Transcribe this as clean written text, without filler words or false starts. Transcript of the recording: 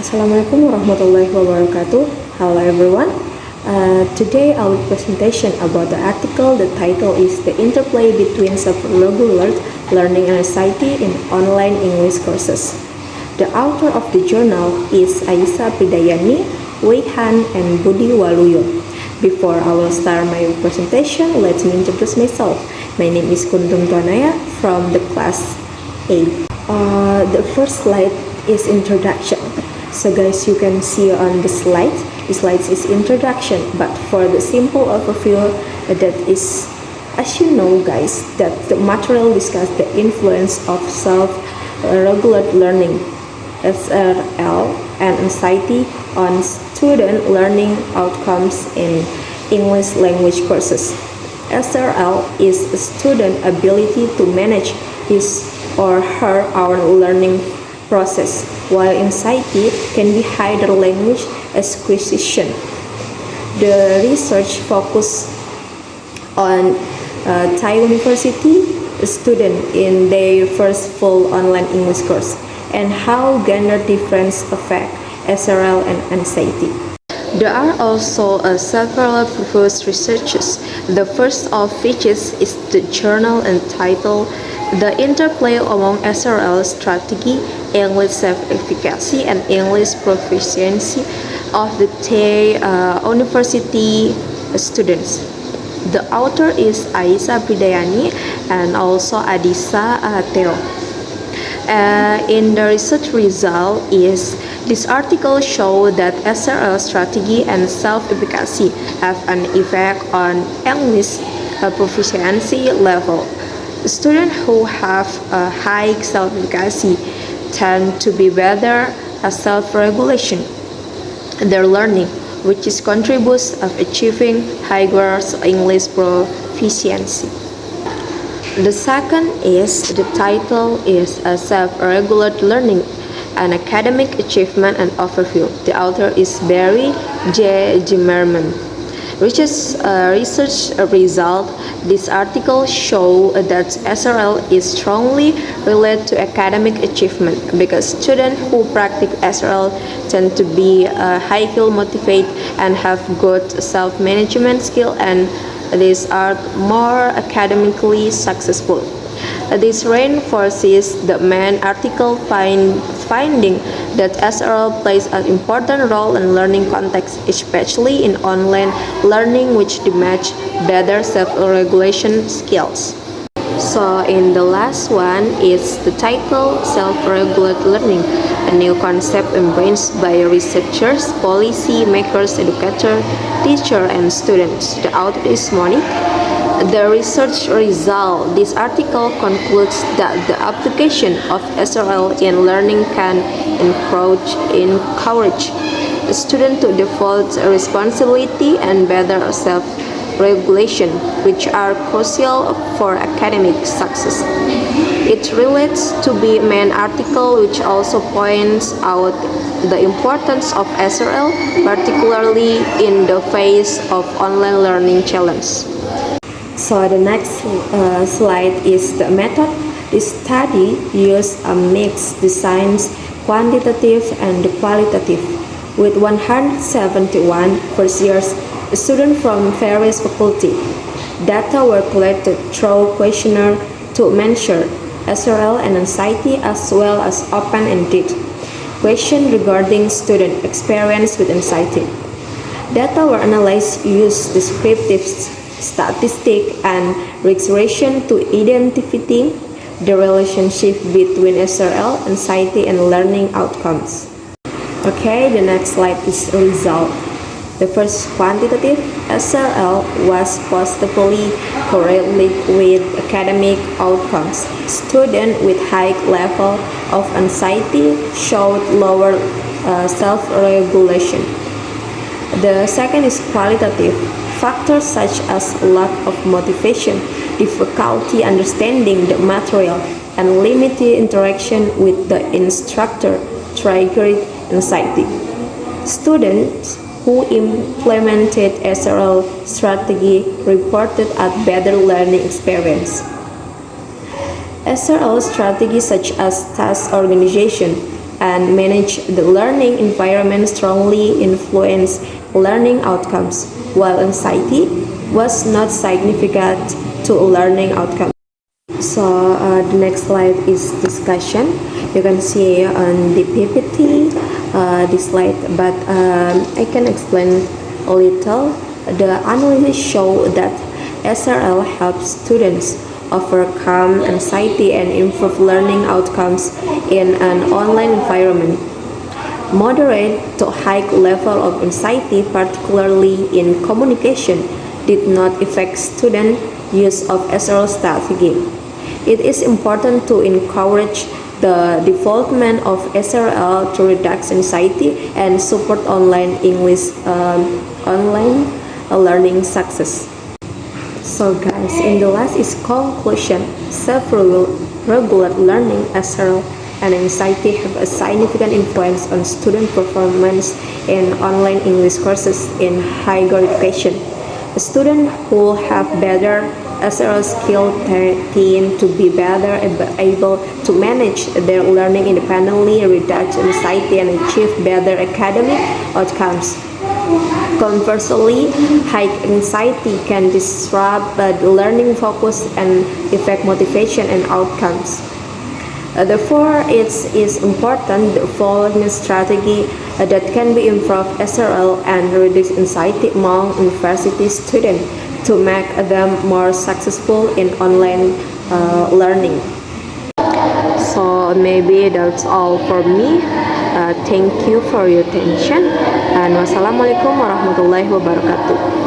Assalamualaikum warahmatullahi wabarakatuh. Hello everyone. Today our presentation about the article. The title is The Interplay Between Self-Regular Learning and Anxiety in Online English Courses. The author of the journal is Aisa Pridayani, Wei Han, and Budi Waluyo. Before I will start my presentation, let me introduce myself. My name is Kuntum Tuanaya from the class A. The first slide is introduction. So guys, you can see on the slide is introduction, but for the simple overview, that is, as you know guys, that the material discuss the influence of self-regular learning, SRL, and anxiety on student learning outcomes in English language courses. SRL is a student ability to manage his or her own learning process, while anxiety can be higher language acquisition. The research focused on Thai University students in their first full online English course and how gender difference affect SRL and anxiety. There are also several previous researches. The first of which is the journal entitled The Interplay Among SRL Strategy, English Self-Efficacy, and English Proficiency of the Thai University students. The author is Aisa Pridayani and also Adisa Theo. In the research result is this article show that SRL strategy and self-efficacy have an effect on English proficiency level. Students who have a high self-efficacy tend to be better at self-regulation their learning, which is contributes of achieving higher English proficiency. The second is the title is a self-regular learning, an academic achievement and overview. The author is Barry J. Zimmerman. Research result, this article show that SRL is strongly related to academic achievement because students who practice SRL tend to be highly motivated and have good self-management skill, and these are more academically successful. This reinforces the main article finding that SRL plays an important role in learning context, especially in online learning, which demands better self-regulation skills. So in the last one is the title Self-Regular Learning, a new concept embraced by researchers, policy makers, educators, teachers, and students. The author is Monique. The research result, this article concludes that the application of SRL in learning can encourage the student to develop responsibility and better self-regulation, which are crucial for academic success. It relates to the main article, which also points out the importance of SRL, particularly in the face of online learning challenge. So the next slide is the method. This study used a mixed designs, quantitative and qualitative, with 171 first year students from various faculty. Data were collected through questionnaire to measure SRL and anxiety, as well as open-ended questions regarding student experience with anxiety. Data were analyzed using descriptive statistics and regression to identify the relationship between SRL, anxiety, and learning outcomes. Okay, the next slide is result. The first quantitative, SRL was positively correlated with academic outcomes. Students with high level of anxiety showed lower self-regulation. The second is qualitative. Factors such as lack of motivation, difficulty understanding the material, and limited interaction with the instructor triggered anxiety. Students who implemented SRL strategy reported a better learning experience. SRL strategies such as task organization, and manage the learning environment strongly influence learning outcomes, while anxiety was not significant to learning outcomes. So the next slide is discussion. You can see on the PPT this slide, but I can explain a little. The analysis show that SRL helps students overcome anxiety and improve learning outcomes in an online environment. Moderate to high level of anxiety, particularly in communication, did not affect student use of SRL strategy. It is important to encourage the development of SRL to reduce anxiety and support online English online learning success. So guys, in the last is conclusion. Self-regular learning, SRL, and anxiety have a significant influence on student performance in online English courses in higher education. A student who have better SRL skill tend to be better able to manage their learning independently, reduce anxiety, and achieve better academic outcomes. Conversely, high anxiety can disrupt the learning focus and affect motivation and outcomes. Therefore, it is important the following strategy that can be improved SRL and reduce anxiety among university students to make them more successful in online learning. So maybe that's all for me. Thank you for your attention, and wassalamualaikum warahmatullahi wabarakatuh.